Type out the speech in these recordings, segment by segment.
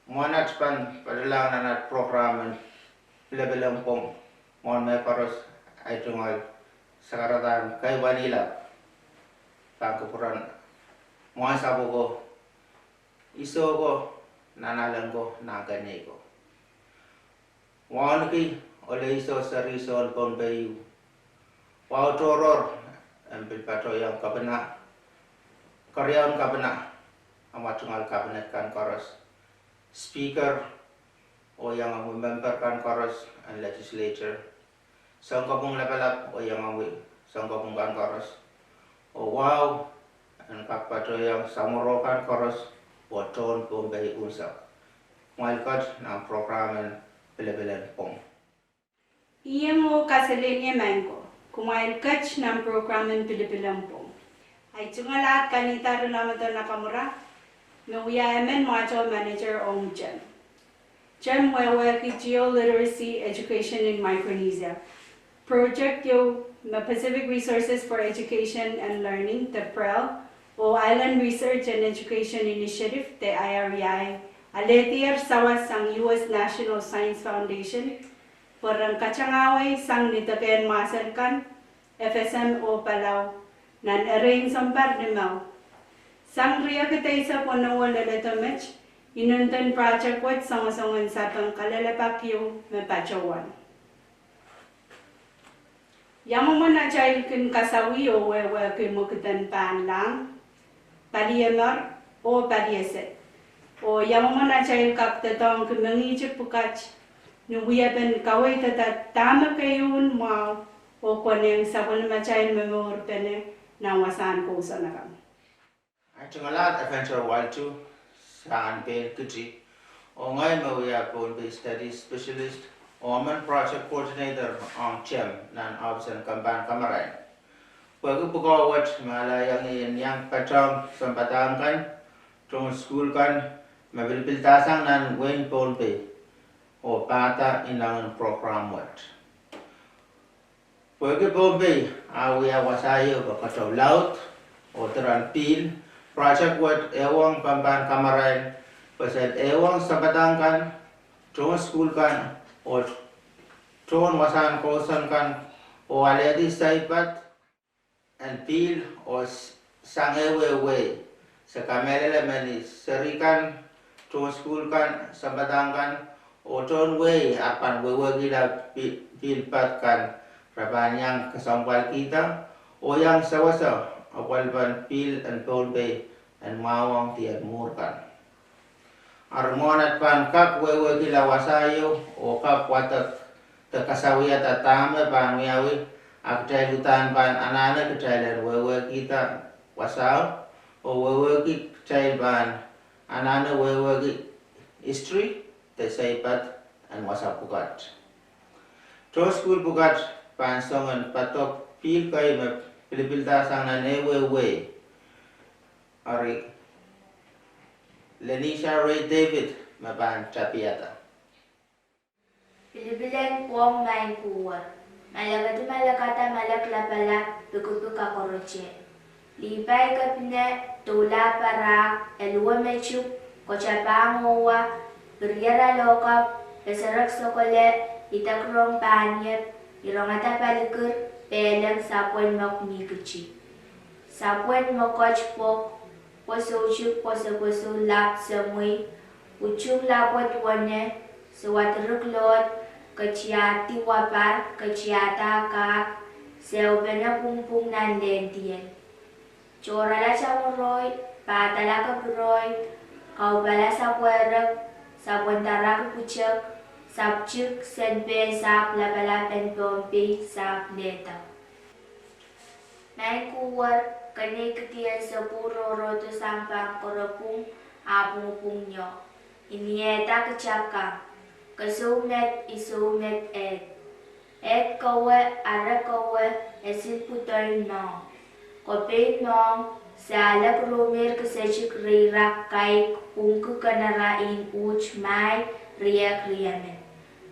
Monat pan padalang nanat program lebelang pom mon me paros ay tungal sakaratan kay Manila pagkupuran mo sabo ko iso ko nanalang ko nagane ko wan ki ole iso sa risol pon bayu wa toror ambil pato yang kabena karyawan kabena amat tungal kabinet kan koros speaker o yang member kan koros and legislature sangkapung levelap o yang sangkapung kan koros o wow and kapato yang samorokan koros o ton bombay unsa malkat na programen bele-bele pom Iya mo kasalenya mango kumail kach ng programen bele-bele pom ay tungalat kanita rin naman doon nakamura Ngawiyaman Module Manager Ong Jem. Jem wewe ki Geoliteracy Education in Micronesia. Project yo Pacific Resources for Education and Learning, the PREL, o Island Research and Education Initiative, the IREI, aletier sawas sang US National Science Foundation, porang kachangaway sang nitaken maserkan, FSM o Palau, nan arrange sampar ni Mau. Sang ria kita isa po na wala leto match, inuntan project wat sama-sama sa pang kalalapak yung mapachawan. Yang mo na chayil kin kasawi o wewe kin mo kitan paan lang, paliyamar o paliyaset. O yang mo na chayil kaptatong kin mangijip pukach, nuwiyaban kaway tata tama kayun mo o kwaneng sabon na chayil mamor pene na wasan ko sa nakam. Tungalat adventure wild too saan pe kiti o ngay mawia pon be study specialist o man project coordinator on CHEM nan option kamban kamaray pag pagawat malayang yang patang sampatang kan tong school kan mabilbiltasang nan wen pon be o pata inang program wat pag pon be awia wasayo bakataw laut o teran pil project wat ewang pamban kamaran pasal ewang sabatang kan tron school kan o tron wasan kosan kan o aledi saipat and pil o sangewewe sa kamelele mani serikan tron school kan sabatang kan o tron we apan wewe gila pilpat kan rabanyang kasampal kita o yang sawasa awal ban pil and polbe and mawang tiad murkan. Armonat pan kap wewe gila wasayo o kap watak tekasawiya tatame pan miawi akdai lutan pan anane kedailan wewe kita wasau o wewe ki kedai pan anane wewe ki istri tesaipat and wasapukat. Terus school pukat pan songan patok pil kai me pilipilta sang na newewe ari Lenisha Ray David maban chapiata Pilipilan pong main kuwar malagati malakata malaklapala pikutuka koroche libay kapine tula para elwa mechu kochapangowa beryara lokap pesarak sokole itakrong panyet irongata palikur pelang sapwen mok mikuchi sapwen mokoch pok posochuk poso lap samui uchuk lapot wane sewatruk lot kaciati wapar kaciata ka seubena pumpung nan lentien corala samuroy patala kabroy kau bala sapwerek sapwentara pucek sapchuk senpe sap labala pen pompi sap leta Nai kuwar kani ketian sepuro roto sampang korapung apung nyo inieta kecaka kesumet isumet et kowe ara kowe esin putoy no kope no salak rumir kesechik rirak kai kungku kanarain uch mai riak rianet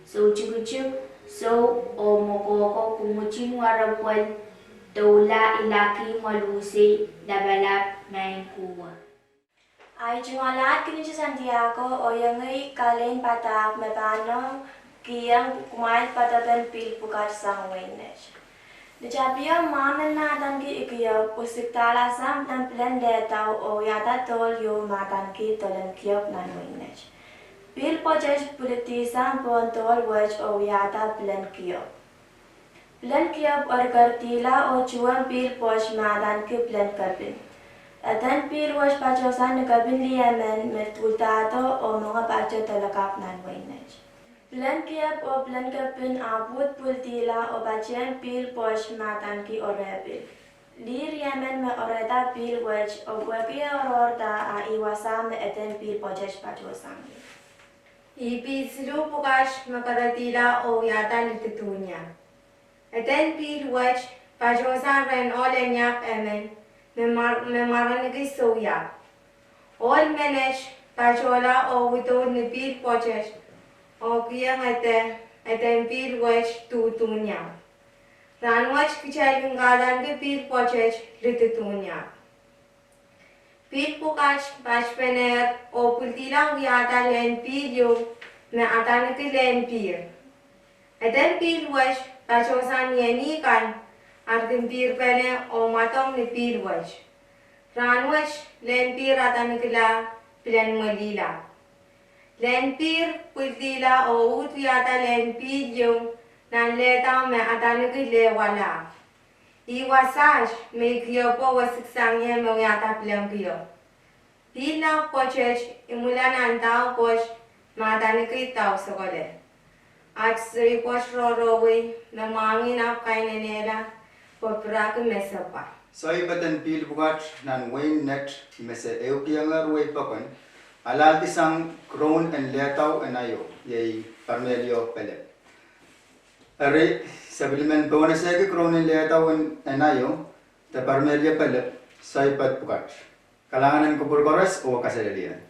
so chikuchuk so o mokoko kumuchin warapwan Tula ilaki malusi labalap main kuwa. Ay jungalat kini si Santiago o yangi kalen patak mepano kiyang kumain pataben pil pukar sang wenes. Dejapia mamen na dan ki ikiyo pusik tala sam dan plan detau o yata tol yo matan ki tolen kiyop nan wenes. Pil pojes puliti sam pon tol wech o yata plan kiyop. Plan kiyop orgar tila o chuan pil poj madan ki plan kapin. Atan pil was pachosan nagabin liyaman mertultato o mga pacho talakap nan wainaj. Plan kiyap o plan kapin abut pultila o bachen pil posh matan ki orebil. Lir yaman me oreda pil wech o gwagi ororda a iwasam me eten pil pojesh pachosan. Ipi silu pukash makaratila o yata nititunya. Eten pil wech pachosan ren olenyak emen. Memaran ki soya. All manage pachola o wito ni pil poches o kiyang eten pil wech tutunya. Ranwach kichayung galan ki pil poches rititunya. Pil pukash pashpener o pultilang yata len pil yo me atan ki len pil. Eten pil wech pachosan yeni kan Artin pir pene o matong ni pir wach. Ranwach len pir atan kila pilan malila. Len pir pultila o utwiata len pir yung nan leta me atan kile wala. Iwasaj me kiyo po wasiksangye me uyata pilan kiyo. Pila pochech imulan ang tao poch matan kitao sa kole. At sa poch rorowi na mangin ap kay nenela. Poprak mesapa. Soy batan pil bugat nan wain net mese eukiangar way pakon alati sang crown and letau enayo yei parmelio pele. Are supplement bonus ke crown and letau enayo te parmelio pele soy pat bugat. Kalangan ko burgores o kasalelian.